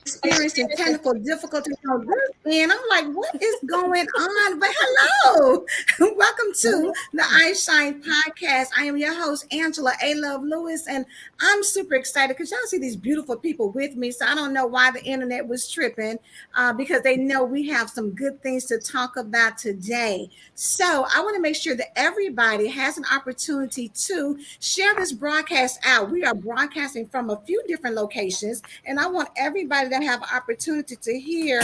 Experiencing technical difficulties on this end. I'm like, what is going on? But hello, welcome to the iShine podcast. I am your host, Angela A. Love Lewis, and I'm super excited because y'all see these beautiful people with me. So I don't know why the internet was tripping because they know we have some good things to talk about today. So I want to make sure that everybody has an opportunity to share this broadcast out. We are broadcasting from a few different locations, and I want everybody to have an opportunity to hear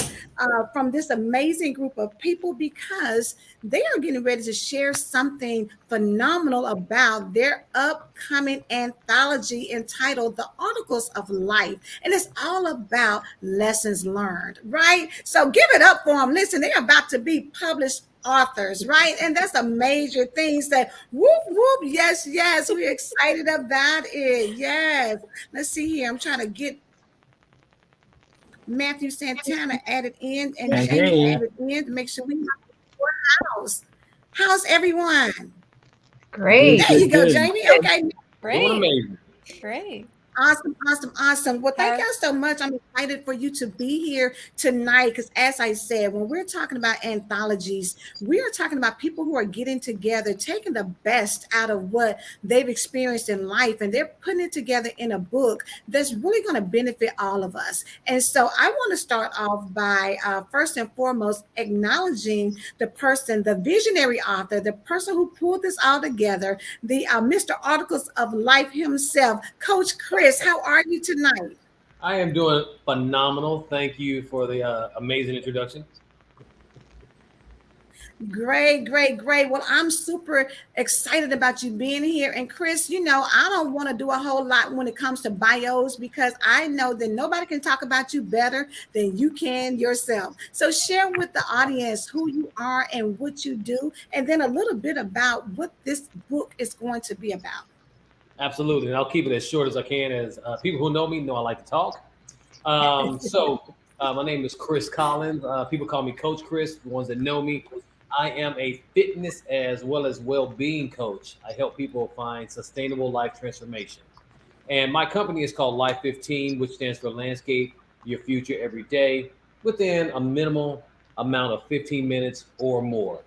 from this amazing group of people because they are getting ready to share something phenomenal about their upcoming anthology entitled The Articles of Life. And it's all about lessons learned, right? So give it up for them. Listen, they're about to be published authors, right? And that's a major thing. That whoop whoop, yes, we're excited about it. Yes. Let's see here. I'm trying to get Matthew Santana added in and Jamie added in to make sure we have a house. How's everyone? Great. There you go, Jamie. Okay. Great. Awesome. Well, thank y'all so much. I'm excited for you to be here tonight because, as I said, when we're talking about anthologies, we are talking about people who are getting together, taking the best out of what they've experienced in life, and they're putting it together in a book that's really going to benefit all of us. And so I want to start off by first and foremost acknowledging the person, the visionary author, the person who pulled this all together, the Mr. Articles of Life himself, Coach Chris. How are you tonight? I am doing phenomenal. Thank you for the amazing introduction. Great. Well, I'm super excited about you being here. And Chris, you know, I don't want to do a whole lot when it comes to bios because I know that nobody can talk about you better than you can yourself. So share with the audience who you are and what you do, and then a little bit about what this book is going to be about. Absolutely. And I'll keep it as short as I can, as people who know me know I like to talk. My name is Chris Collins. People call me Coach Chris. The ones that know me, I am a fitness as well as well-being coach. I help people find sustainable life transformation. And my company is called LYFE, which stands for Landscape Your Future Every Day within a minimal amount of 15 minutes or more.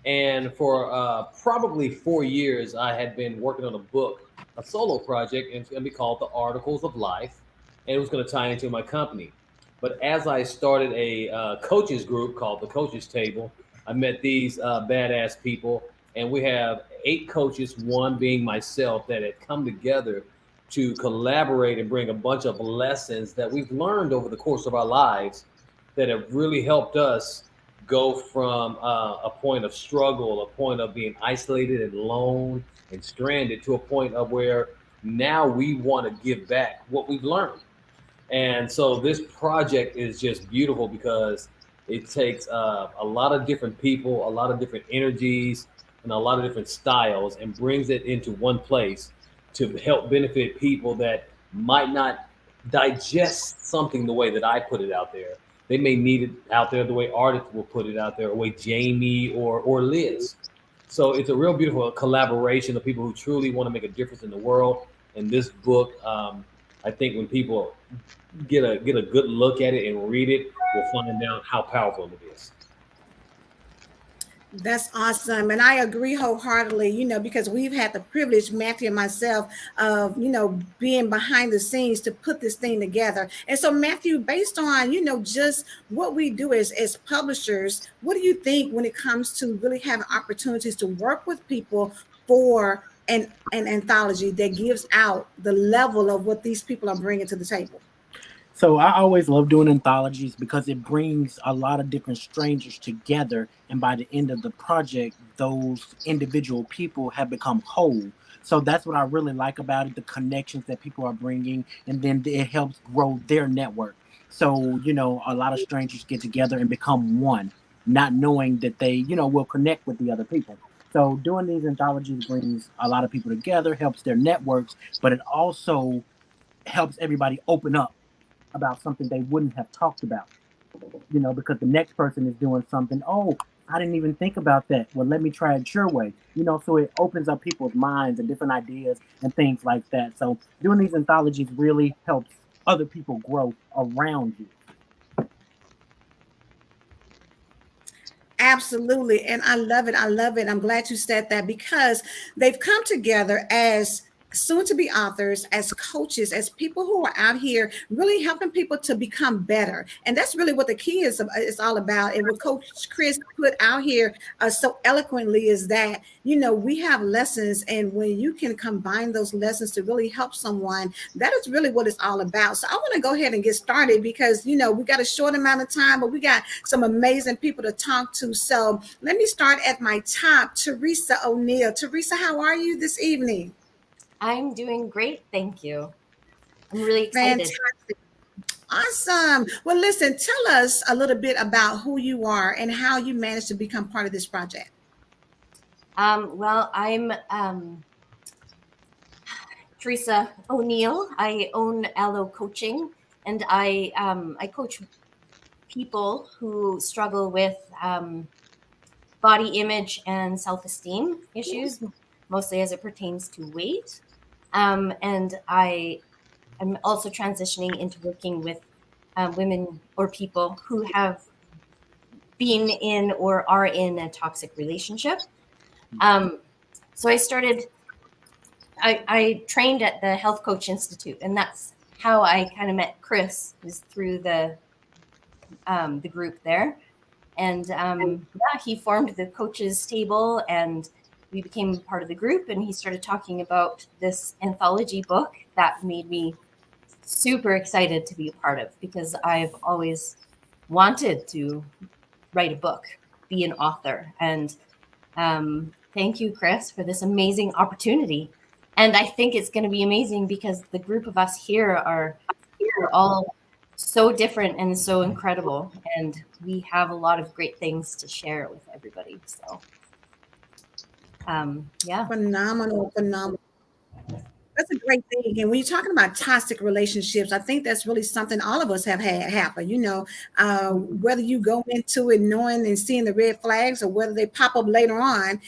And for probably 4 years, I had been working on a book, a solo project, and it's going to be called The Articles of Life, and it was going to tie into my company. But as I started a coaches group called the Coaches Table, I met these badass people, and we have 8 coaches, one being myself, that had come together to collaborate and bring a bunch of lessons that we've learned over the course of our lives that have really helped us go from a point of struggle, a point of being isolated and alone and stranded, to a point of where now we want to give back what we've learned. And so this project is just beautiful because it takes a lot of different people, a lot of different energies, and a lot of different styles, and brings it into one place to help benefit people that might not digest something the way that I put it out there. They may need it out there the way artists will put it out there, or the way Jamie or Liz. So it's a real beautiful collaboration of people who truly want to make a difference in the world. And this book I think when people get a good look at it and read it, we'll find out how powerful it is. That's awesome. And I agree wholeheartedly, because we've had the privilege, Matthew and myself, of, being behind the scenes to put this thing together. And so, Matthew, based on, just what we do as publishers, what do you think when it comes to really having opportunities to work with people for an anthology that gives out the level of what these people are bringing to the table? So I always love doing anthologies because it brings a lot of different strangers together. And by the end of the project, those individual people have become whole. So that's what I really like about it, the connections that people are bringing. And then it helps grow their network. So, a lot of strangers get together and become one, not knowing that they, will connect with the other people. So doing these anthologies brings a lot of people together, helps their networks, but it also helps everybody open up about something they wouldn't have talked about, because the next person is doing something. Oh, I didn't even think about that. Well, let me try it your way. So it opens up people's minds and different ideas and things like that. So doing these anthologies really helps other people grow around you. Absolutely. And I love it. I love it. I'm glad you said that because they've come together as soon to be authors, as coaches, as people who are out here really helping people to become better. And that's really what the key is all about. And what Coach Chris put out here so eloquently is that, we have lessons. And when you can combine those lessons to really help someone, that is really what it's all about. So I want to go ahead and get started because, we got a short amount of time, but we got some amazing people to talk to. So let me start at my top, Teresa O'Neill. Teresa, how are you this evening? I'm doing great, thank you. I'm really excited. Fantastic. Awesome. Well, listen, tell us a little bit about who you are and how you managed to become part of this project. Well, I'm Teresa O'Neill. I own Allo Coaching, and I coach people who struggle with body image and self-esteem issues, mostly as it pertains to weight. And I'm also transitioning into working with women or people who have been in or are in a toxic relationship. So I trained at the Health Coach Institute, and that's how I kind of met Chris, was through the group there. And he formed the coaches table, and we became part of the group, and he started talking about this anthology book that made me super excited to be a part of, because I've always wanted to write a book, be an author. And thank you, Chris, for this amazing opportunity. And I think it's going to be amazing because the group of us here are all so different and so incredible. And we have a lot of great things to share with everybody. So, yeah. Phenomenal. That's a great thing. And when you're talking about toxic relationships, I think that's really something all of us have had happen. Whether you go into it knowing and seeing the red flags or whether they pop up later on,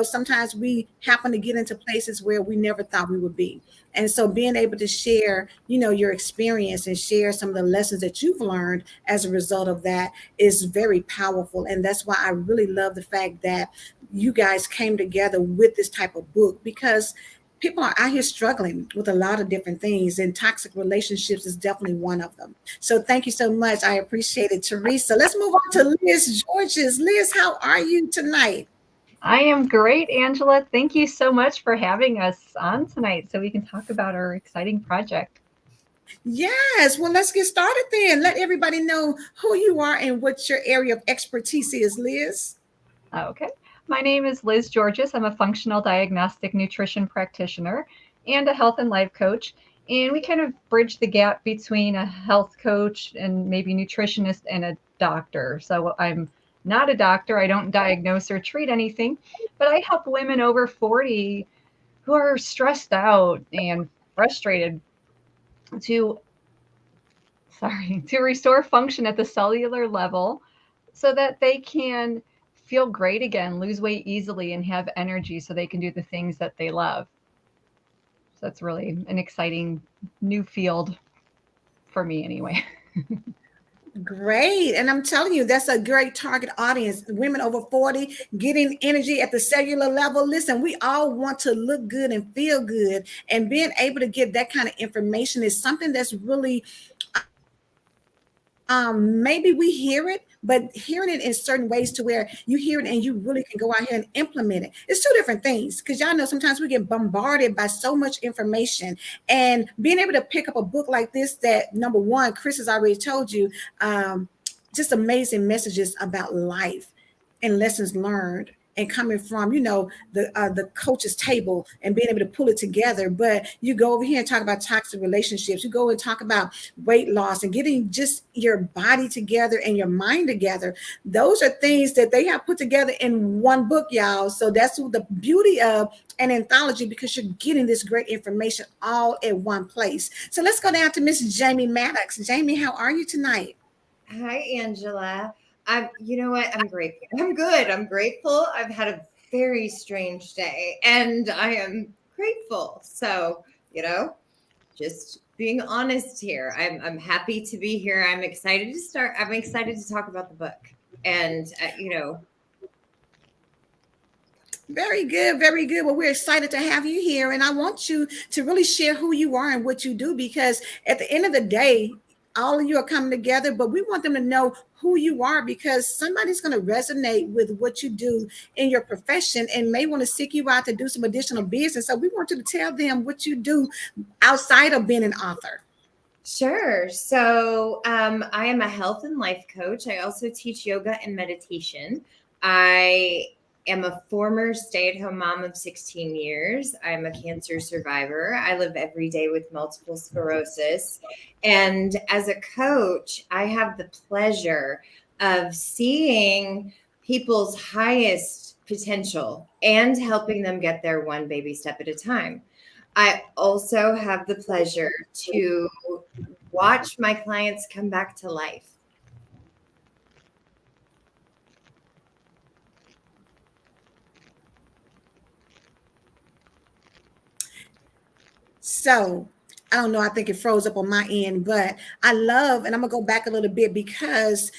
sometimes we happen to get into places where we never thought we would be. And so being able to share, your experience and share some of the lessons that you've learned as a result of that is very powerful. And that's why I really love the fact that you guys came together with this type of book, because people are out here struggling with a lot of different things, and toxic relationships is definitely one of them. So thank you so much. I appreciate it, Teresa. Let's move on to Liz Georges. Liz, how are you tonight? I am great, Angela. Thank you so much for having us on tonight so we can talk about our exciting project. Yes. Well, let's get started then. Let everybody know who you are and what your area of expertise is, Liz. Okay. My name is Liz Georges. I'm a functional diagnostic nutrition practitioner and a health and life coach. And we kind of bridge the gap between a health coach and maybe nutritionist and a doctor. So I'm not a doctor. I don't diagnose or treat anything, but I help women over 40 who are stressed out and frustrated to restore function at the cellular level so that they can feel great again, lose weight easily, and have energy so they can do the things that they love. that's really an exciting new field for me anyway. Great. And I'm telling you, that's a great target audience. Women over 40 getting energy at the cellular level. Listen, we all want to look good and feel good. And being able to get that kind of information is something that's really maybe we hear it, but hearing it in certain ways to where you hear it and you really can go out here and implement it. It's two different things, because y'all know sometimes we get bombarded by so much information, and being able to pick up a book like this that, number one, Chris has already told you, just amazing messages about life and lessons learned, and coming from, the coach's table and being able to pull it together. But you go over here and talk about toxic relationships, you go and talk about weight loss and getting just your body together and your mind together. Those are things that they have put together in one book, y'all. So that's the beauty of an anthology, because you're getting this great information all at one place. So let's go down to Miss Jamie Maddox. Jamie, how are you tonight? Hi, Angela. You know what? I'm grateful. I'm good. I'm grateful. I've had a very strange day and I am grateful. So, just being honest here. I'm happy to be here. I'm excited to start. I'm excited to talk about the book. And, Very good, very good. Well, we're excited to have you here, and I want you to really share who you are and what you do, because at the end of the day, all of you are coming together, but we want them to know who you are, because somebody's going to resonate with what you do in your profession and may want to seek you out to do some additional business. So we want you to tell them what you do outside of being an author. Sure. So I am a health and life coach. I also teach yoga and meditation. I am a former stay-at-home mom of 16 years. I'm a cancer survivor. I live every day with multiple sclerosis. And as a coach, I have the pleasure of seeing people's highest potential and helping them get there one baby step at a time. I also have the pleasure to watch my clients come back to life. So I don't know, I think it froze up on my end, but I love, and I'm gonna go back a little bit, because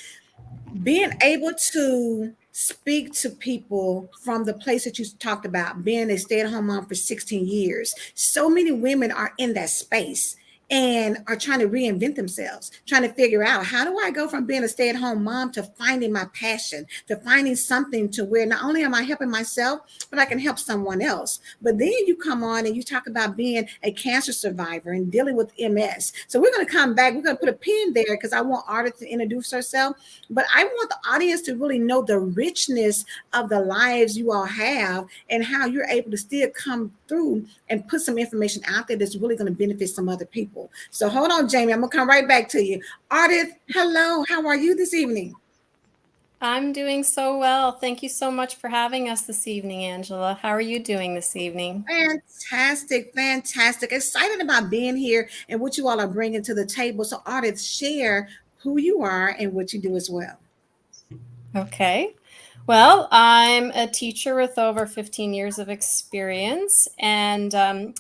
being able to speak to people from the place that you talked about, being a stay-at-home mom for 16 years, so many women are in that space and are trying to reinvent themselves, trying to figure out, how do I go from being a stay-at-home mom to finding my passion, to finding something to where not only am I helping myself, but I can help someone else. But then you come on and you talk about being a cancer survivor and dealing with MS. So we're going to come back. We're going to put a pin there, because I want Artist to introduce herself. But I want the audience to really know the richness of the lives you all have and how you're able to still come through and put some information out there that's really going to benefit some other people. So hold on, Jamie. I'm going to come right back to you. Artist, hello. How are you this evening? I'm doing so well. Thank you so much for having us this evening, Angela. How are you doing this evening? Fantastic, fantastic. Excited about being here and what you all are bringing to the table. So, artists, share who you are and what you do as well. Okay. Well, I'm a teacher with over 15 years of experience. And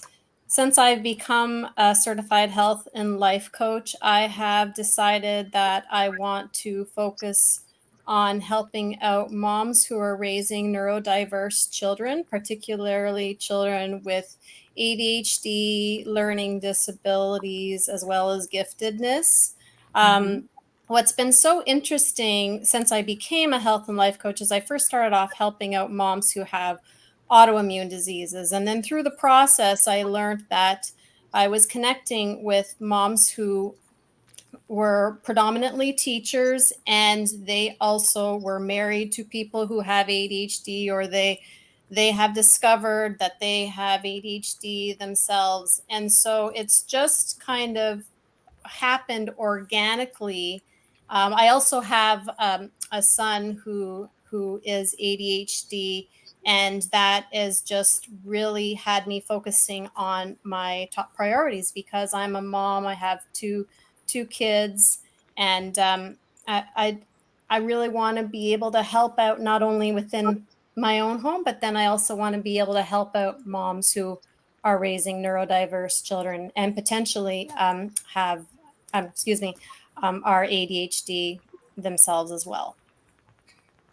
since I've become a certified health and life coach, I have decided that I want to focus on helping out moms who are raising neurodiverse children, particularly children with ADHD, learning disabilities, as well as giftedness. What's been so interesting since I became a health and life coach is I first started off helping out moms who have autoimmune diseases. And then through the process, I learned that I was connecting with moms who were predominantly teachers, and they also were married to people who have ADHD, or they have discovered that they have ADHD themselves. And so it's just kind of happened organically. I also have a son who is ADHD, and that is just really had me focusing on my top priorities, because I'm a mom. I have two kids, and I I really want to be able to help out not only within my own home, but then I also want to be able to help out moms who are raising neurodiverse children and potentially have, are ADHD themselves as well.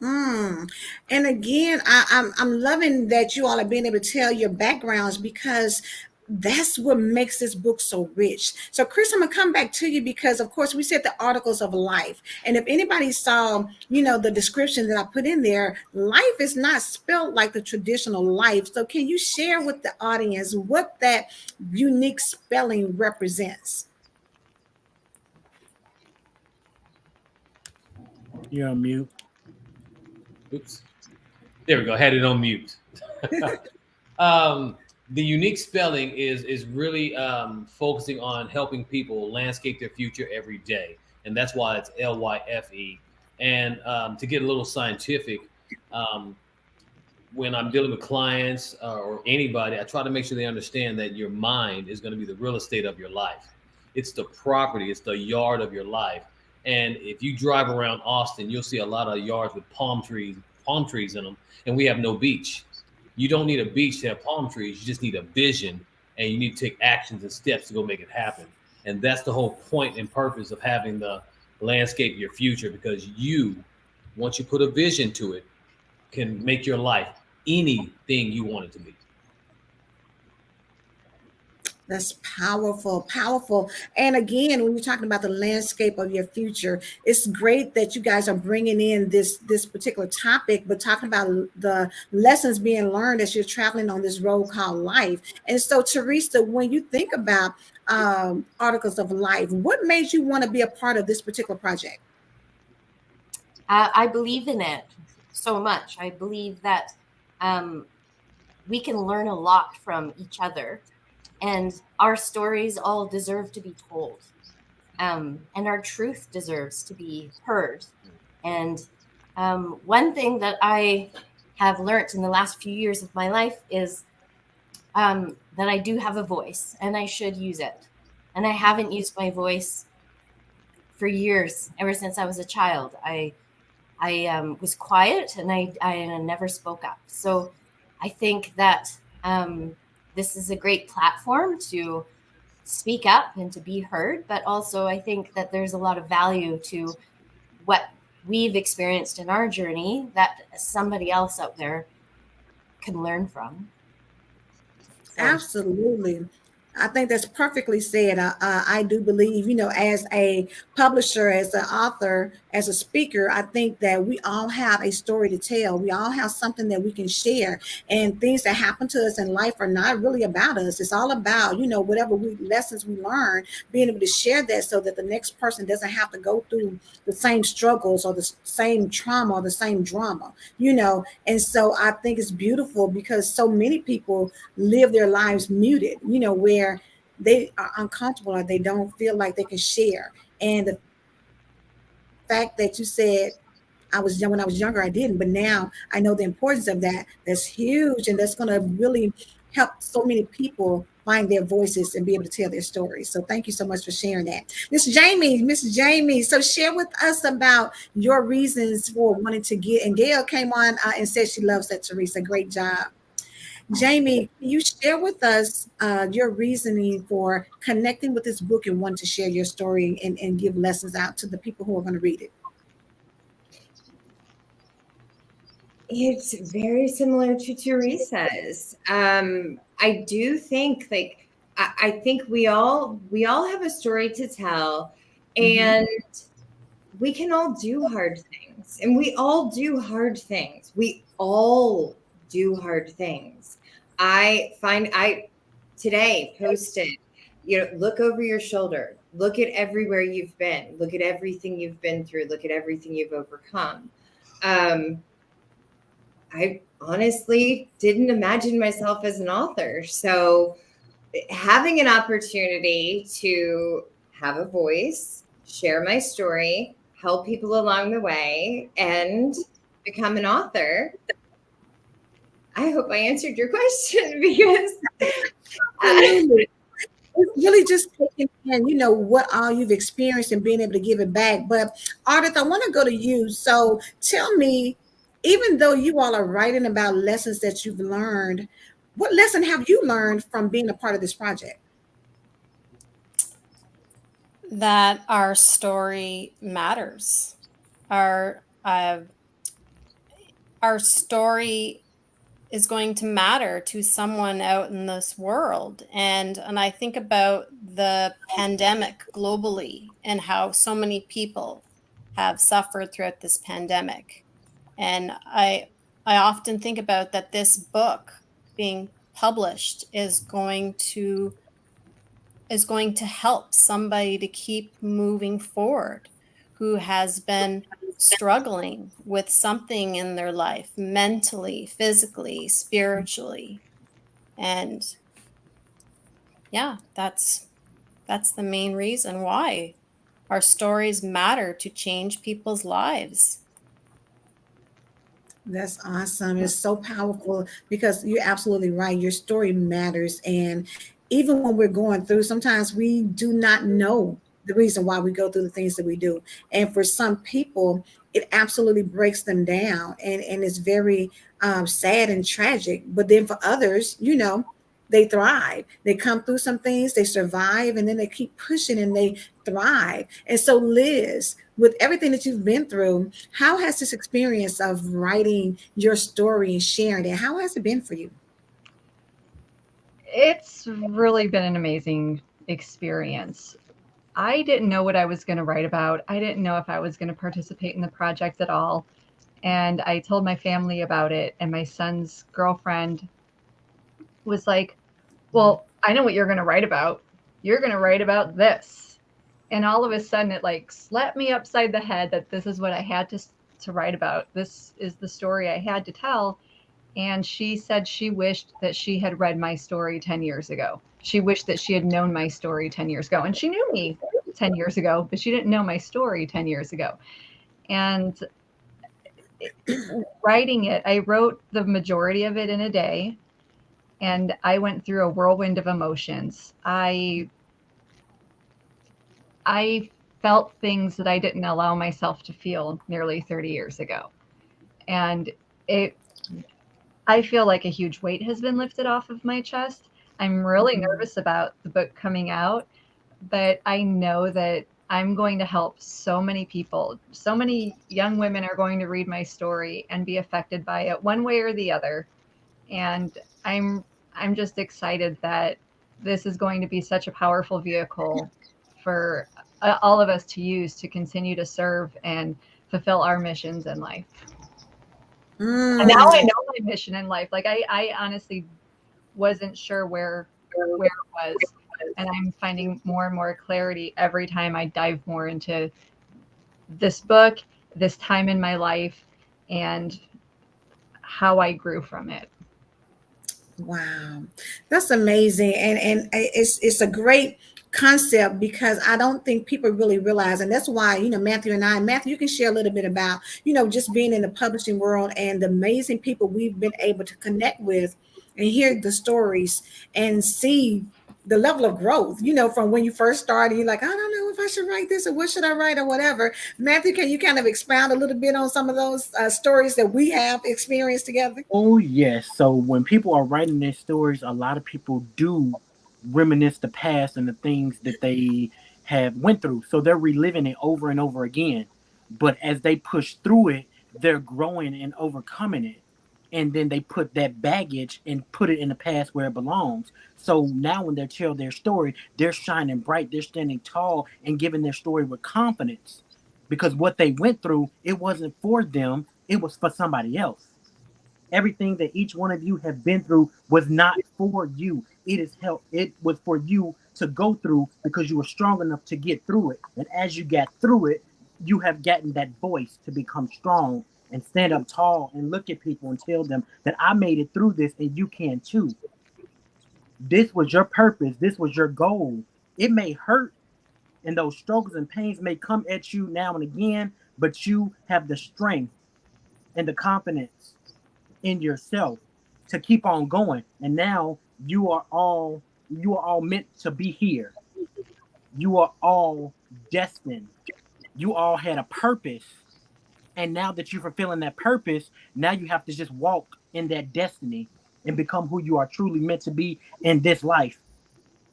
And again, I'm loving that you all are being able to tell your backgrounds, because that's what makes this book so rich. So, Chris, I'm gonna come back to you because, of course, we said the articles of life, and if anybody saw, the description that I put in there, life is not spelled like the traditional life. So, can you share with the audience what that unique spelling represents? You're on mute. Oops. There we go. Had it on mute. The unique spelling is really focusing on helping people landscape their future every day. And that's why it's LYFE. And to get a little scientific, when I'm dealing with clients or anybody, I try to make sure they understand that your mind is going to be the real estate of your life. It's the property, it's the yard of your life. And if you drive around Austin, you'll see a lot of yards with palm trees in them, and we have no beach. You don't need a beach to have palm trees. You just need a vision, and you need to take actions and steps to go make it happen. And that's the whole point and purpose of having the landscape your future, because you, once you put a vision to it, can make your life anything you want it to be. That's powerful, powerful. And again, when you're talking about the landscape of your future, it's great that you guys are bringing in this particular topic, but talking about the lessons being learned as you're traveling on this road called life. And so, Teresa, when you think about Articles of Life, what made you want to be a part of this particular project? I believe in it so much. I believe that we can learn a lot from each other. And our stories all deserve to be told. And our truth deserves to be heard. And one thing that I have learned in the last few years of my life is that I do have a voice, and I should use it. And I haven't used my voice for years, ever since I was a child. I was quiet, and I never spoke up. So I think that this is a great platform to speak up and to be heard, but also I think that there's a lot of value to what we've experienced in our journey that somebody else out there can learn from. So. Absolutely. I think that's perfectly said. I do believe, as a publisher, as an author, as a speaker, I think that we all have a story to tell. We all have something that we can share, and things that happen to us in life are not really about us. It's all about, whatever lessons we learn, being able to share that so that the next person doesn't have to go through the same struggles or the same trauma or the same drama, And so I think it's beautiful because so many people live their lives muted, where they are uncomfortable or they don't feel like they can share. And the fact that you said, when I was younger, I didn't, but now I know the importance of that. That's huge, and that's going to really help so many people find their voices and be able to tell their stories. So thank you so much for sharing that. Miss Jamie, so share with us about your reasons for wanting to get, and Gail came on and said she loves that, Teresa. Great job. Jamie, can you share with us your reasoning for connecting with this book and wanting to share your story and give lessons out to the people who are going to read it? It's very similar to Teresa's. I do think, I think we all have a story to tell, and we can all do hard things, and we all do hard things. We all do hard things. I today posted, look over your shoulder, look at everywhere you've been, look at everything you've been through, look at everything you've overcome. I honestly didn't imagine myself as an author. So having an opportunity to have a voice, share my story, help people along the way, and become an author, I hope I answered your question, because it's really just taking in, what all you've experienced and being able to give it back. But Ardith, I want to go to you. So tell me, even though you all are writing about lessons that you've learned, What lesson have you learned from being a part of this project? That our story matters. Our story is going to matter to someone out in this world. And I think about the pandemic globally and how so many people have suffered throughout this pandemic. And I often think about that this book being published is going to help somebody to keep moving forward who has been struggling with something in their life, mentally, physically, spiritually. And yeah, that's the main reason why our stories matter, to change people's lives. That's awesome. It's so powerful because you're absolutely right. Your story matters. And even when we're going through, sometimes we do not know the reason why we go through the things that we do. And for some people, it absolutely breaks them down and it's very sad and tragic. But then for others, they thrive. They come through some things, they survive, and then they keep pushing and they thrive. And so, Liz, with everything that you've been through, how has this experience of writing your story and sharing it, how has it been for you? It's really been an amazing experience. I didn't know what I was going to write about. I didn't know if I was going to participate in the project at all. And I told my family about it, and my son's girlfriend was like, "Well, I know what you're going to write about. You're going to write about this." And all of a sudden, it like slapped me upside the head that this is what I had to write about. This is the story I had to tell. And she said she wished that she had read my story 10 years ago. She wished that she had known my story 10 years ago. And she knew me 10 years ago, but she didn't know my story 10 years ago. And writing it, I wrote the majority of it in a day. And I went through a whirlwind of emotions. I felt things that I didn't allow myself to feel nearly 30 years ago. And I feel like a huge weight has been lifted off of my chest. I'm really nervous about the book coming out, but I know that I'm going to help so many people. So many young women are going to read my story and be affected by it one way or the other. And I'm just excited that this is going to be such a powerful vehicle for all of us to use to continue to serve and fulfill our missions in life. And now I know my mission in life. Like I honestly wasn't sure where it was. And I'm finding more and more clarity every time I dive more into this book, this time in my life, and how I grew from it. Wow, that's amazing, and it's a great concept because I don't think people really realize, and that's why Matthew and I, Matthew, you can share a little bit about just being in the publishing world and the amazing people we've been able to connect with, and hear the stories and see the level of growth. From when you first started, you're like, I don't know if I should write this or what should I write or whatever. Matthew, can you kind of expound a little bit on some of those stories that we have experienced together? Oh, yes. So when people are writing their stories, a lot of people do reminisce the past and the things that they have went through. So they're reliving it over and over again. But as they push through it, they're growing and overcoming it. And then they put that baggage and put it in the past where it belongs. So now when they tell their story, they're shining bright, they're standing tall and giving their story with confidence. Because what they went through, it wasn't for them, it was for somebody else. Everything that each one of you have been through was not for you. It is help. It was for you to go through because you were strong enough to get through it. And as you got through it, you have gotten that voice to become strong and stand up tall and look at people and tell them that I made it through this and you can too. This was your purpose. This was your goal. It may hurt and those struggles and pains may come at you now and again, but you have the strength and the confidence in yourself to keep on going. And now you are all meant to be here. You are all destined. You all had a purpose. And now that you're fulfilling that purpose, now you have to just walk in that destiny and become who you are truly meant to be in this life.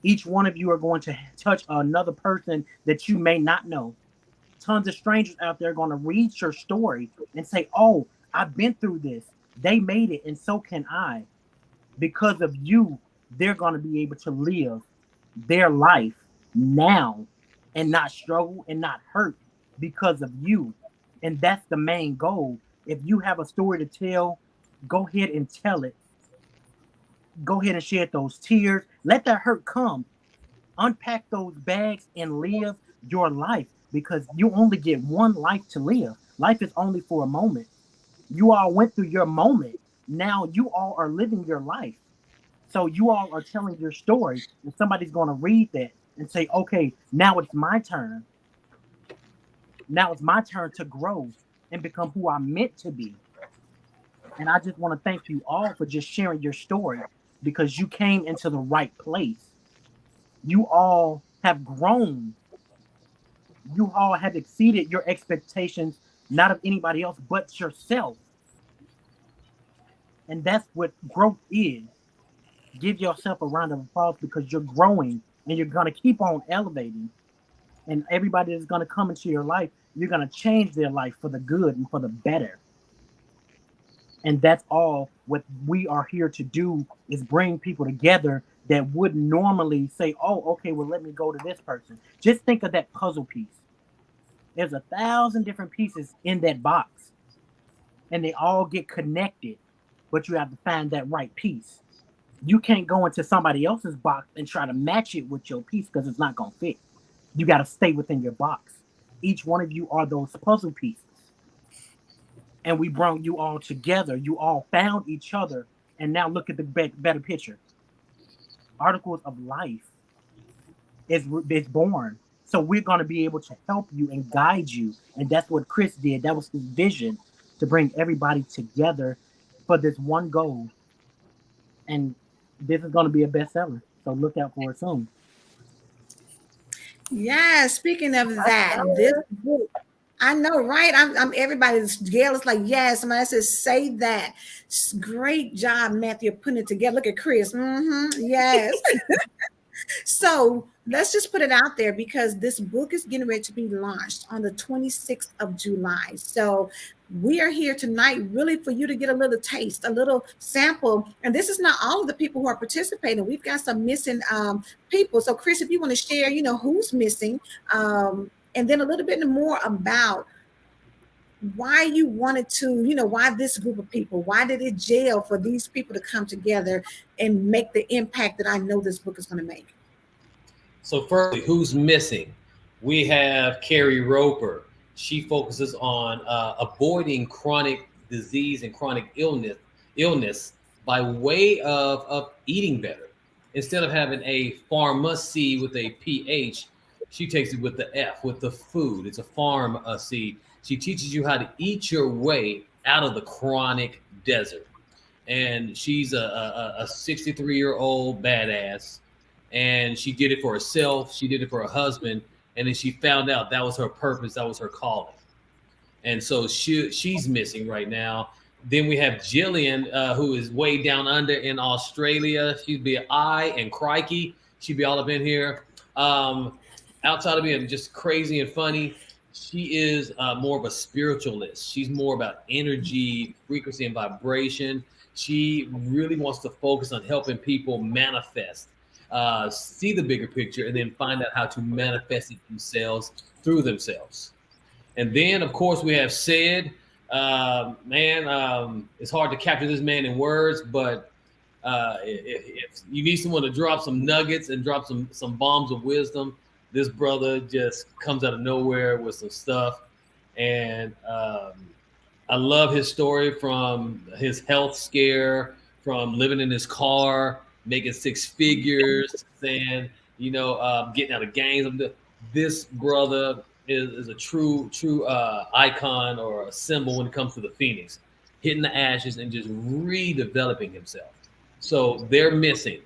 Each one of you are going to touch another person that you may not know. Tons of strangers out there are going to read your story and say, oh, I've been through this. They made it, and so can I. Because of you, they're going to be able to live their life now and not struggle and not hurt because of you. And that's the main goal. If you have a story to tell, go ahead and tell it. Go ahead and shed those tears. Let that hurt come. Unpack those bags and live your life, because you only get one life to live. Life is only for a moment. You all went through your moment. Now you all are living your life. So you all are telling your story, and somebody's going to read that and say, okay, now it's my turn. Now it's my turn to grow and become who I'm meant to be. And I just want to thank you all for just sharing your story, because you came into the right place. You all have grown. You all have exceeded your expectations, not of anybody else, but yourself. And that's what growth is. Give yourself a round of applause, because you're growing and you're going to keep on elevating. And everybody that's going to come into your life, you're going to change their life for the good and for the better. And that's all what we are here to do, is bring people together that would normally say, oh, okay, well, let me go to this person. Just think of that puzzle piece. There's 1,000 different pieces in that box, and they all get connected, but you have to find that right piece. You can't go into somebody else's box and try to match it with your piece, because it's not going to fit. You got to stay within your box. Each one of you are those puzzle pieces. And we brought you all together. You all found each other. And now look at the better picture. Articles of Life is born. So we're going to be able to help you and guide you. And that's what Chris did. That was his vision, to bring everybody together for this one goal. And this is going to be a bestseller. So look out for it soon. Yeah, speaking of that, this book, I know, right? I'm everybody's Gail is like, yes, somebody says, say that. Great job, Matthew, putting it together. Look at Chris. Yes. So let's just put it out there, because this book is getting ready to be launched on the 26th of July. So we are here tonight really for you to get a little taste, a little sample. And this is not all of the people who are participating. We've got some missing people. So Chris, if you want to share, who's missing, and then a little bit more about why you wanted to, why this group of people, why did it jail for these people to come together and make the impact that I know this book is going to make. So firstly, who's missing? We have Carrie Roper. She focuses on avoiding chronic disease and chronic illness by way of eating better. Instead of having a pharmacy with a PH, she takes it with the F, with the food. It's a pharmacy. She teaches you how to eat your way out of the chronic desert. And she's a 63-year-old badass. And she did it for herself. She did it for her husband. And then she found out that was her purpose. That was her calling. And so she's missing right now. Then we have Jillian, who is way down under in Australia. She'd be and crikey. She'd be all up in here. Outside of being just crazy and funny, she is more of a spiritualist. She's more about energy, frequency, and vibration. She really wants to focus on helping people manifest, see the bigger picture, and then find out how to manifest it themselves through themselves. And then, of course, we have Sid. It's hard to capture this man in words, but if you need someone to drop some nuggets and drop some bombs of wisdom, this brother just comes out of nowhere with some stuff. And I love his story, from his health scare, from living in his car, making six figures, saying, getting out of gangs. This brother is a true icon or a symbol when it comes to the Phoenix, hitting the ashes and just redeveloping himself. So they're missing.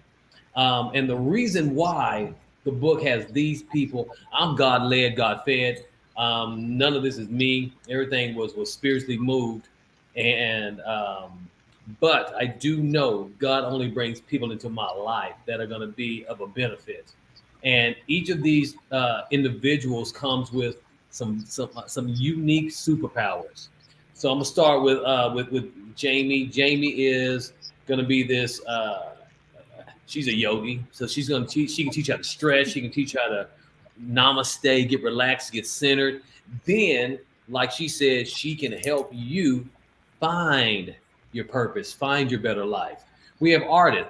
And the reason why the book has these people, I'm God-led, God-fed. None of this is me. Everything was spiritually moved. And But I do know God only brings people into my life that are going to be of a benefit. And each of these individuals comes with some unique superpowers. So I'm gonna start with Jamie. Jamie is gonna be this. She's a yogi, so she's gonna teach. She can teach how to stretch. She can teach how to namaste, get relaxed, get centered. Then, like she said, she can help you find your purpose, find your better life. We have Ardith.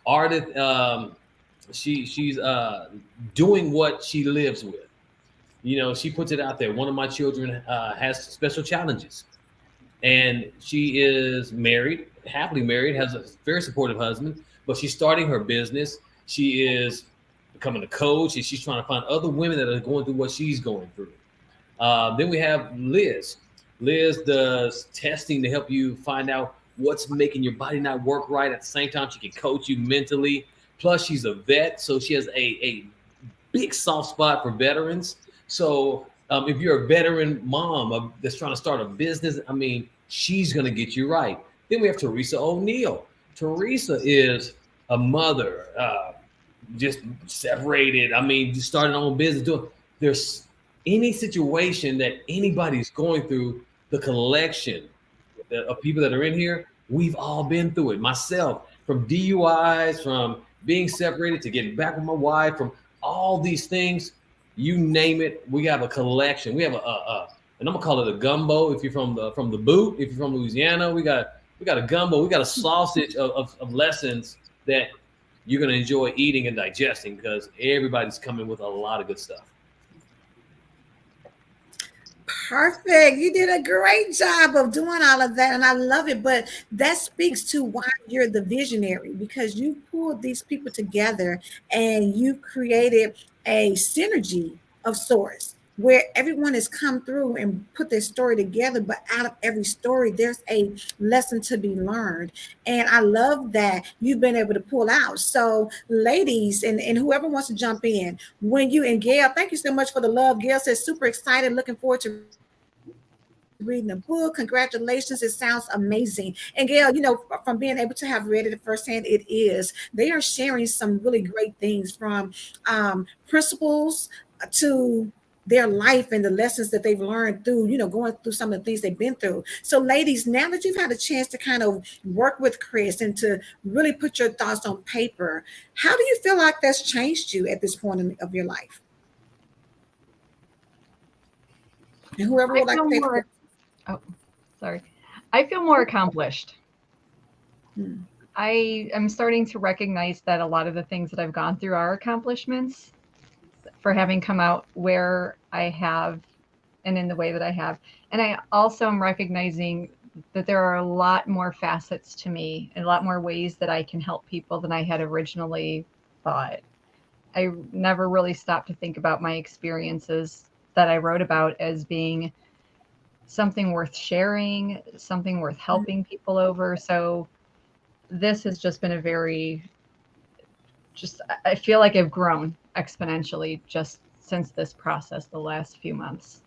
Ardith, she's doing what she lives with. You know, she puts it out there. One of my children has special challenges, and she is married, happily married, has a very supportive husband, but she's starting her business. She is becoming a coach, and she's trying to find other women that are going through what she's going through. Then we have Liz. Liz does testing to help you find out what's making your body not work right. At the same time, she can coach you mentally. Plus, she's a vet, so she has a big soft spot for veterans. So if you're a veteran mom that's trying to start a business, I mean, she's going to get you right. Then we have Teresa O'Neill. Teresa is a mother, just separated. I mean, just starting her own business. There's any situation that anybody's going through, the collection of people that are in here, we've all been through it. Myself, from DUIs, from being separated to getting back with my wife, from all these things, you name it, we have a collection. We have and I'm gonna call it a gumbo. If you're from the boot, if you're from Louisiana, we got a gumbo. We got a sausage of lessons that you're gonna enjoy eating and digesting, because everybody's coming with a lot of good stuff. Perfect. You did a great job of doing all of that, and I love it. But that speaks to why you're the visionary, because you pulled these people together and you created a synergy of sorts where everyone has come through and put their story together, but out of every story, there's a lesson to be learned. And I love that you've been able to pull out. So ladies, and whoever wants to jump in, when you and Gail, thank you so much for the love. Gail says, super excited, looking forward to reading the book. Congratulations. It sounds amazing. And Gail, you know, from being able to have read it firsthand, it is. They are sharing some really great things, from principles to their life and the lessons that they've learned through, you know, going through some of the things they've been through. So ladies, now that you've had a chance to kind of work with Chris and to really put your thoughts on paper, how do you feel like that's changed you at this point of your life? And whoever would like to take it. Oh, sorry. I feel more accomplished. I am starting to recognize that a lot of the things that I've gone through are accomplishments for having come out where I have and in the way that I have. And I also am recognizing that there are a lot more facets to me and a lot more ways that I can help people than I had originally thought. I never really stopped to think about my experiences that I wrote about as being something worth sharing, something worth helping people over. So this has just been I feel like I've grown exponentially just since this process the last few months.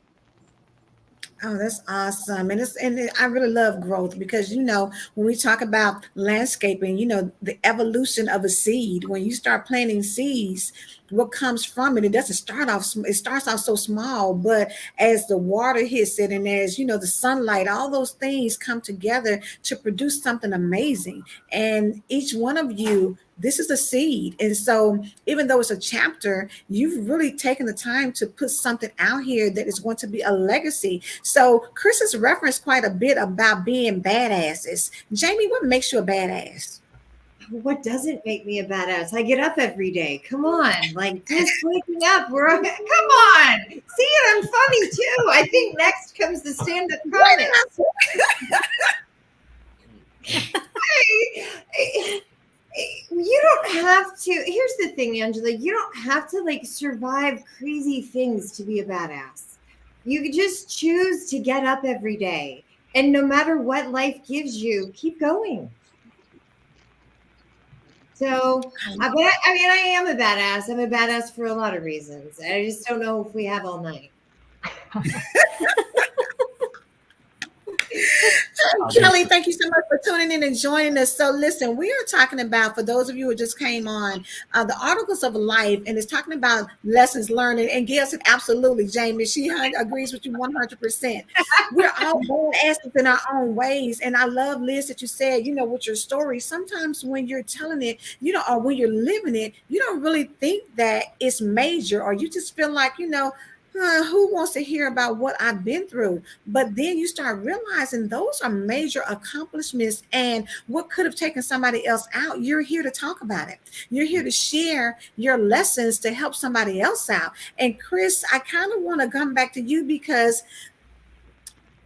Oh, that's awesome. And I really love growth, because, you know, when we talk about landscaping, you know, the evolution of a seed, when you start planting seeds, what comes from it, it doesn't start off, it starts off so small, but as the water hits it and as, you know, the sunlight, all those things come together to produce something amazing. And each one of you, this is a seed. And so even though it's a chapter, you've really taken the time to put something out here that is going to be a legacy. So Chris has referenced quite a bit about being badasses. Jamie, what makes you a badass? What doesn't make me a badass? I get up every day. Come on. Like, just waking up. Come on. See it? I'm funny too. I think next comes the stand-up comedy. You don't have to. Here's the thing, Angela. You don't have to like survive crazy things to be a badass. You can just choose to get up every day. And no matter what life gives you, keep going. So, I am a badass. I'm a badass for a lot of reasons. I just don't know if we have all night. Kelly, thank you so much for tuning in and joining us. So, listen, we are talking about, for those of you who just came on, the Articles of Life, and it's talking about lessons learned. And Gail said, absolutely, Jamie. She agrees with you 100%. We're all born essence in our own ways. And I love, Liz, that you said, with your story, sometimes when you're telling it, or when you're living it, you don't really think that it's major, or you just feel like, who wants to hear about what I've been through? But then you start realizing those are major accomplishments, and what could have taken somebody else out, you're here to talk about it. You're here to share your lessons to help somebody else out. And Chris, I kind of want to come back to you, because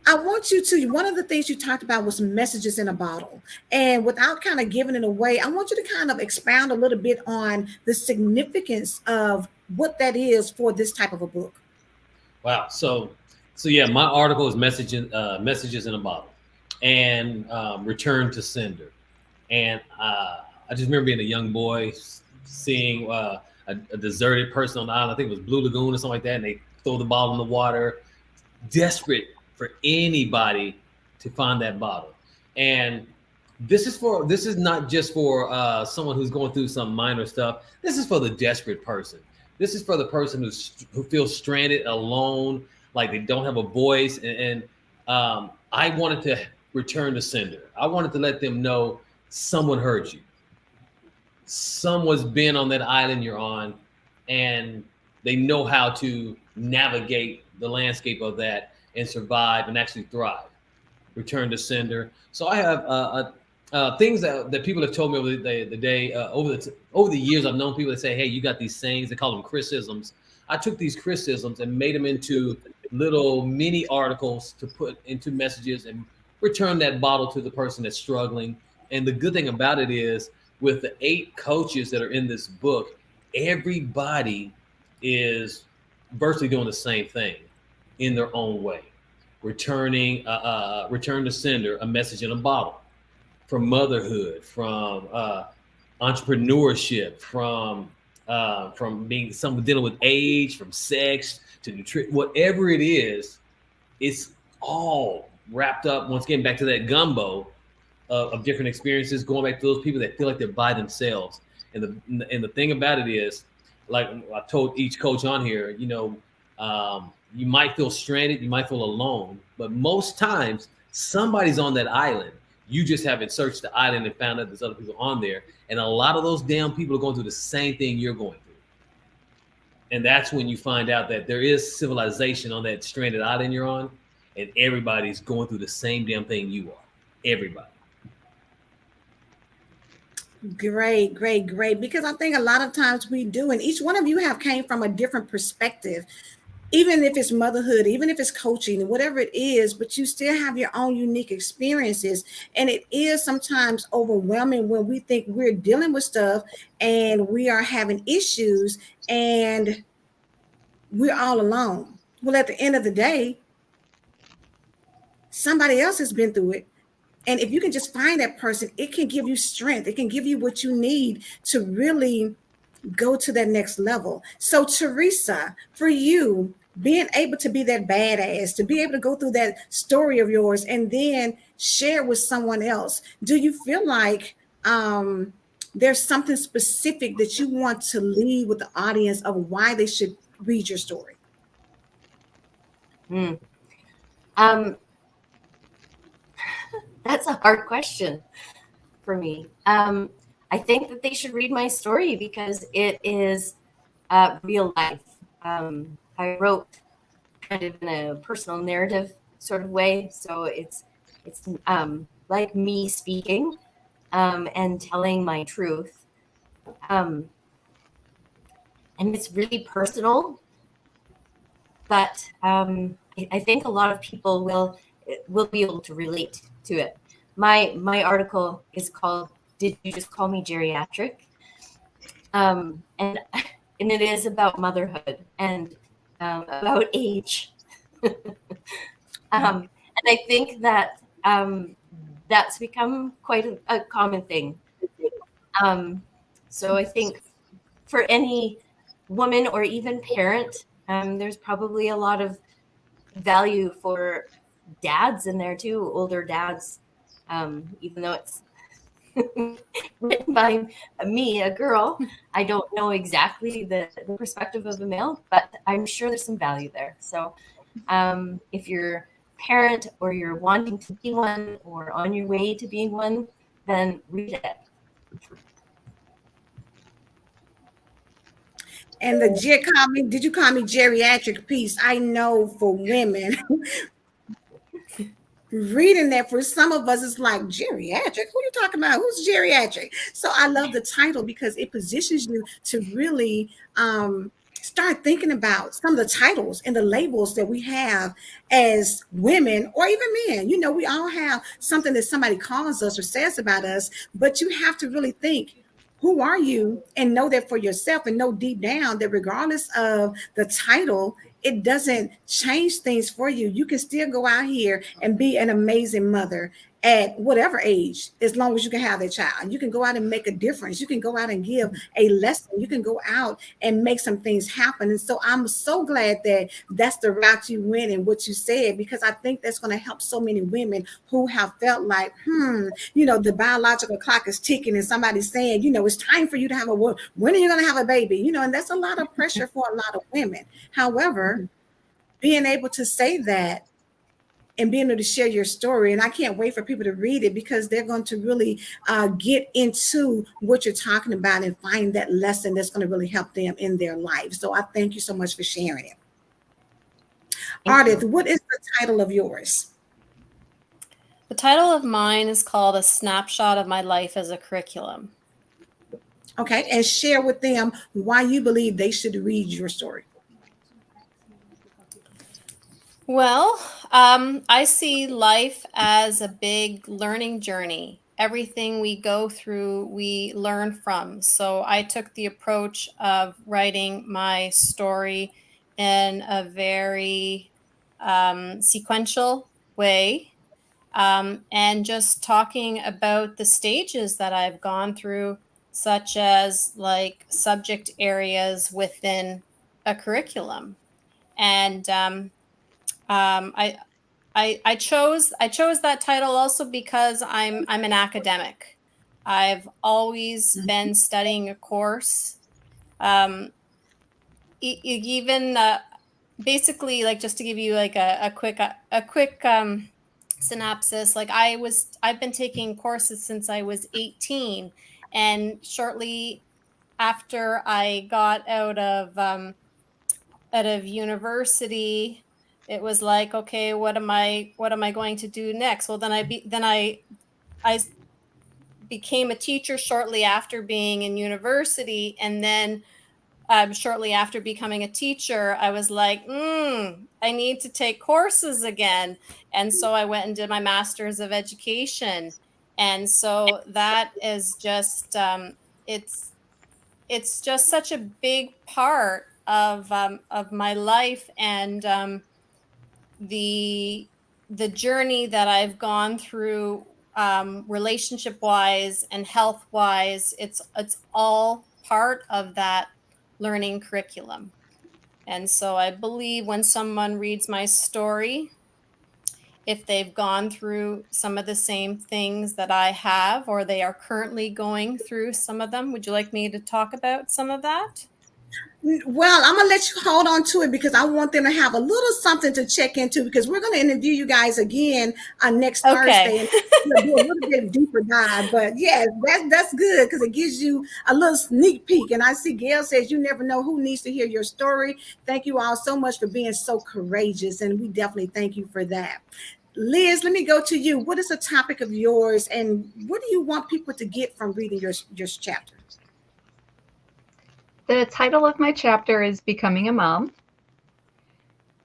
I want you to, one of the things you talked about was messages in a bottle. And without kind of giving it away, I want you to kind of expound a little bit on the significance of what that is for this type of a book. Wow. So yeah, my article is messages in a bottle, and return to sender. And I just remember being a young boy, seeing a deserted person on the island. I think it was Blue Lagoon or something like that. And they throw the bottle in the water, desperate for anybody to find that bottle. And this is not just for someone who's going through some minor stuff. This is for the desperate person. This is for the person who feels stranded, alone, like they don't have a voice. And I wanted to return to sender. I wanted to let them know someone heard you. Someone's been on that island you're on, and they know how to navigate the landscape of that and survive and actually thrive. Return to sender. So I have things that people have told me over over the years. I've known people that say, "Hey, you got these sayings." They call them Chrisisms. I took these Chrisisms and made them into little mini articles to put into messages and return that bottle to the person that's struggling. And the good thing about it is, with the 8 coaches that are in this book, everybody is virtually doing the same thing in their own way. Return to sender, a message in a bottle. From motherhood, from entrepreneurship, from being someone dealing with age, from sex to nutrition, whatever it is, it's all wrapped up. Once again, back to that gumbo of different experiences, going back to those people that feel like they're by themselves. And the thing about it is, like I told each coach on here, you might feel stranded, you might feel alone, but most times somebody's on that island. You just haven't searched the island and found out there's other people on there. And a lot of those damn people are going through the same thing you're going through. And that's when you find out that there is civilization on that stranded island you're on, and everybody's going through the same damn thing you are. Everybody. Great. Because I think a lot of times we do, and each one of you have came from a different perspective. Even if it's motherhood, even if it's coaching, whatever it is, but you still have your own unique experiences. And it is sometimes overwhelming when we think we're dealing with stuff and we are having issues and we're all alone. Well, at the end of the day, somebody else has been through it. And if you can just find that person, it can give you strength. It can give you what you need to really go to that next level. So Teresa, for you, being able to be that badass, to be able to go through that story of yours and then share with someone else, do you feel like there's something specific that you want to leave with the audience of why they should read your story? That's a hard question for me. I think that they should read my story because it is real life. I wrote kind of in a personal narrative sort of way, so it's like me speaking and telling my truth, and it's really personal. But I think a lot of people will be able to relate to it. My article is called "Did You Just Call Me Geriatric?" And it is about motherhood and about age. And I think that that's become quite a common thing. So I think for any woman or even parent, there's probably a lot of value for dads in there too, older dads, even though it's written by me, a girl. I don't know exactly the perspective of a male, but I'm sure there's some value there. So if you're a parent or you're wanting to be one or on your way to being one, then read it. And did you call me geriatric piece? I know for women, reading that for some of us is like geriatric. Who are you talking about? Who's geriatric? So I love the title because it positions you to really start thinking about some of the titles and the labels that we have as women or even men. You know, we all have something that somebody calls us or says about us, but you have to really think, who are you, and know that for yourself, and know deep down that regardless of the title, it doesn't change things for you. You can still go out here and be an amazing mother at whatever age, as long as you can have that child. You can go out and make a difference. You can go out and give a lesson. You can go out and make some things happen. And so I'm so glad that that's the route you went and what you said, because I think that's going to help so many women who have felt like, the biological clock is ticking and somebody's saying, it's time for you to have when are you going to have a baby? And that's a lot of pressure for a lot of women. However, being able to say that and being able to share your story, and I can't wait for people to read it, because they're going to really get into what you're talking about and find that lesson that's going to really help them in their life. So I thank you so much for sharing it. Ardith, what is the title of yours? The title of mine is called A Snapshot of My Life as a Curriculum. Okay, and share with them why you believe they should read your story. Well, I see life as a big learning journey. Everything we go through, we learn from. So I took the approach of writing my story in a very sequential way, and just talking about the stages that I've gone through, such as like subject areas within a curriculum. And I chose that title also because I'm an academic. I've always been studying a course. Even basically, like, just to give you like a quick synopsis, like I've been taking courses since I was 18, and shortly after I got out of university, it was like, okay, what am I going to do next? Well, then I became a teacher shortly after being in university, and then shortly after becoming a teacher, I was like, I need to take courses again. And so I went and did my master's of education. And so that is just, it's just such a big part of my life, and the journey that I've gone through, relationship wise and health wise. It's all part of that learning curriculum. And so I believe when someone reads my story, if they've gone through some of the same things that I have, or they are currently going through some of them. Would you like me to talk about some of that? Well, I'm gonna let you hold on to it, because I want them to have a little something to check into, because we're gonna interview you guys again next Thursday, and we'll do a little bit deeper dive. But yes, that's good, because it gives you a little sneak peek. And I see Gail says you never know who needs to hear your story. Thank you all so much for being so courageous, and we definitely thank you for that. Liz, let me go to you. What is the topic of yours, and what do you want people to get from reading your chapter? The title of my chapter is Becoming a Mom.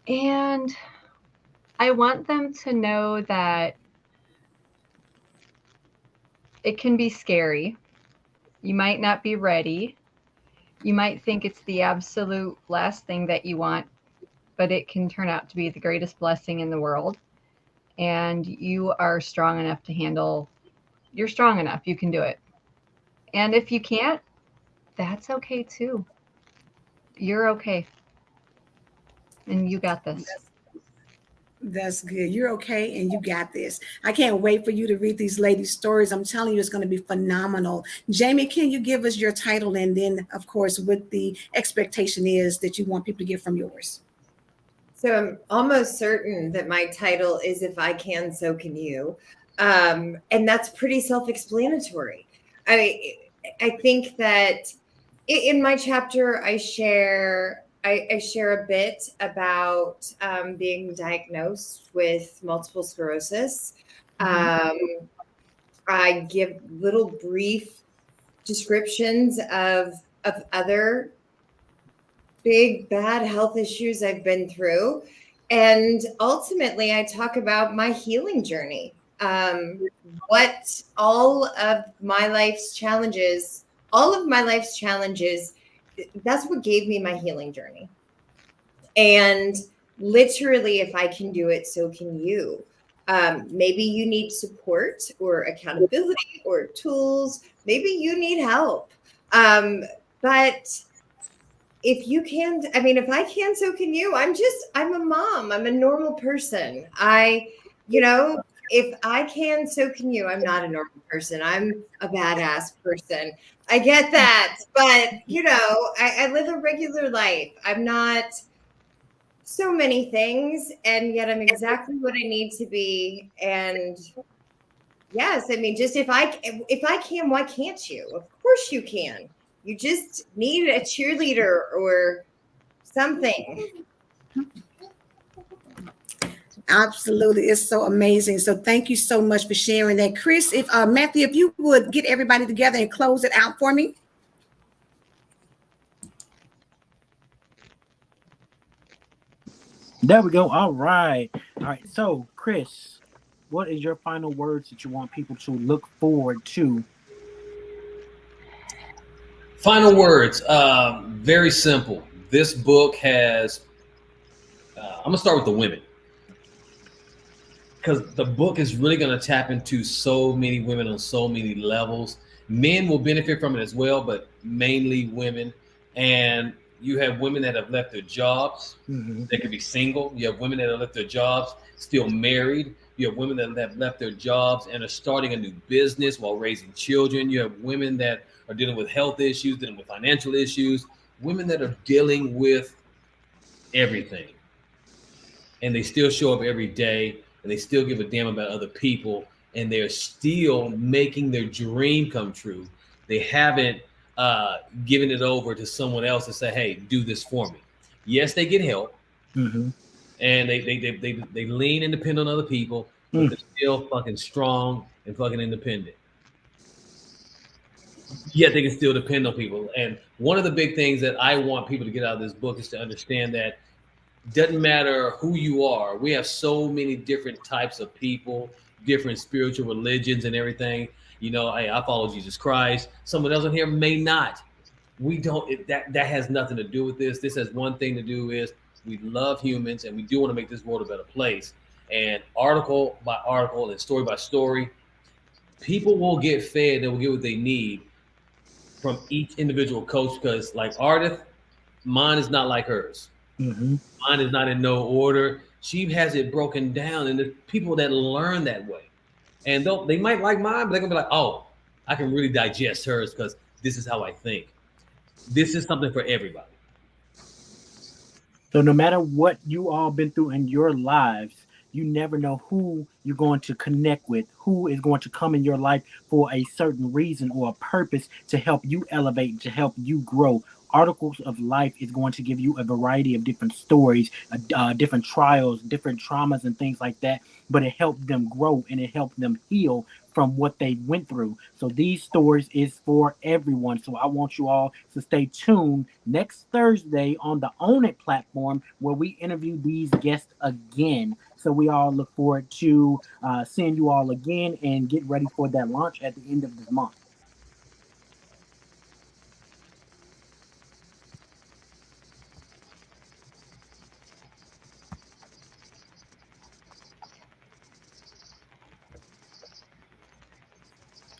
And I want them to know that it can be scary. You might not be ready. You might think it's the absolute last thing that you want, but it can turn out to be the greatest blessing in the world. And you are strong enough to handle, you're strong enough, you can do it. And if you can't, that's okay too. You're okay. And you got this. That's good. You're okay and you got this. I can't wait for you to read these ladies' stories. I'm telling you, it's going to be phenomenal. Jamie, can you give us your title? And then, of course, what the expectation is that you want people to get from yours. So I'm almost certain that my title is If I Can, So Can You. And that's pretty self-explanatory. I think that in my chapter, I share a bit about being diagnosed with multiple sclerosis. I give little brief descriptions of other big bad health issues I've been through, and ultimately I talk about my healing journey. What all of my life's challenges, that's what gave me my healing journey. And literally, if I can do it, so can you. Maybe you need support or accountability or tools. Maybe you need help. But if you can, if I can, so can you. I'm a mom. I'm a normal person. If I can, so can you. I'm not a normal person. I'm a badass person. I get that. But, I live a regular life. I'm not so many things, and yet I'm exactly what I need to be. And yes, just if I can, why can't you? Of course you can. You just need a cheerleader or something. Absolutely. It's so amazing. So thank you so much for sharing that. Chris, if Matthew, if you would get everybody together and close it out for me. There we go. All right. So, Chris, what is your final words that you want people to look forward to? Final words. Very simple. This book has. I'm gonna start with the women, because the book is really going to tap into so many women on so many levels. Men will benefit from it as well, but mainly women. And you have women that have left their jobs. They could be single. You have women that have left their jobs, still married. You have women that have left their jobs and are starting a new business while raising children. You have women that are dealing with health issues, dealing with financial issues, women that are dealing with everything. And they still show up every day, and they still give a damn about other people, and they're still making their dream come true. They haven't given it over to someone else to say, hey, do this for me. Yes, they get help, and they lean and depend on other people, but they're still fucking strong and fucking independent. Yet they can still depend on people. And one of the big things that I want people to get out of this book is to understand that doesn't matter who you are. We have so many different types of people, different spiritual religions and everything. I follow Jesus Christ. Someone else in here may not. We don't. That has nothing to do with this. This has one thing to do is we love humans and we do want to make this world a better place. And article by article and story by story, people will get fed. They will get what they need from each individual coach, because like Ardith, mine is not like hers. Mine is not in no order. She has it broken down, and the people that learn that way, and they might like mine, but they're gonna be like, oh, I can really digest hers because this is how I think. This is something for everybody. So no matter what you all been through in your lives, you never know who you're going to connect with, who is going to come in your life for a certain reason or a purpose to help you elevate, to help you grow. Articles of Life is going to give you a variety of different stories, different trials, different traumas and things like that, but it helped them grow and it helped them heal from what they went through. So these stories is for everyone. So I want you all to stay tuned next Thursday on the Own It platform, where we interview these guests again. So we all look forward to seeing you all again and get ready for that launch at the end of this month.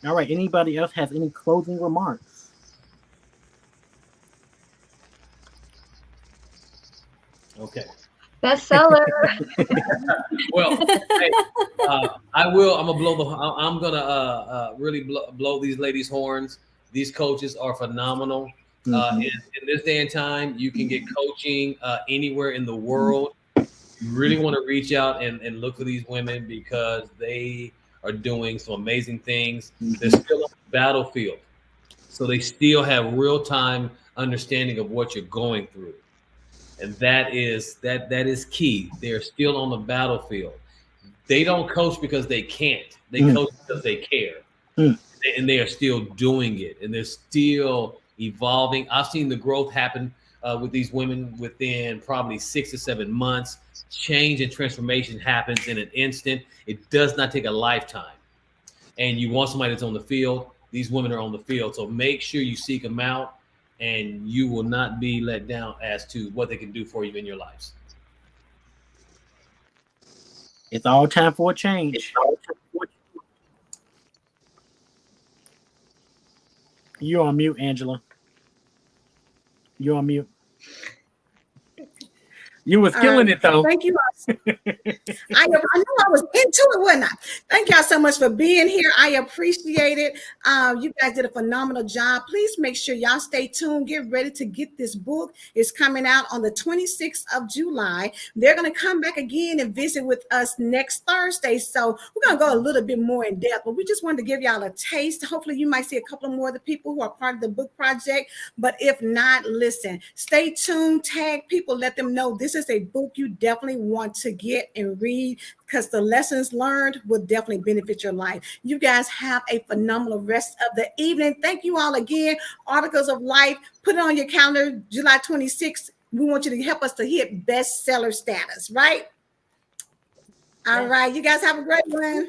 All right. Anybody else has any closing remarks? Okay. Bestseller. Well, hey, I will. I'm gonna blow the. I'm gonna really blow these ladies' horns. These coaches are phenomenal. In this day and time, you can get coaching anywhere in the world. You really want to reach out and look for these women because they are doing some amazing things. They're still on the battlefield, so they still have real time understanding of what you're going through. And that is key. They're still on the battlefield. They don't coach because they can't. They coach because they care. And they are still doing it. And they're still evolving. I've seen the growth happen with these women within probably 6 to 7 months. Change and transformation happens in an instant. It does not take a lifetime. And you want somebody that's on the field. These women are on the field. So make sure you seek them out, and you will not be let down as to what they can do for you in your lives. It's all time for a change. You're on mute, Angela. You're on mute. You was killing it, though. Thank you. I know I was into it, wasn't I? Thank y'all so much for being here. I appreciate it. You guys did a phenomenal job. Please make sure y'all stay tuned. Get ready to get this book. It's coming out on the 26th of July. They're going to come back again and visit with us next Thursday. So we're going to go a little bit more in depth, but we just wanted to give y'all a taste. Hopefully you might see a couple more of the people who are part of the book project. But if not, listen, stay tuned, tag people, let them know this is a book you definitely want to get and read, because the lessons learned will definitely benefit your life. You guys have a phenomenal rest of the evening. Thank you all again. Articles of Life, put it on your calendar, July 26th. We want you to help us to hit bestseller status, right? All right. You guys have a great one.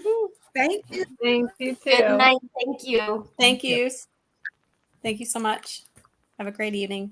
Thank you. Thank you too. Good night. Thank you. Thank you. Thank you so much. Have a great evening.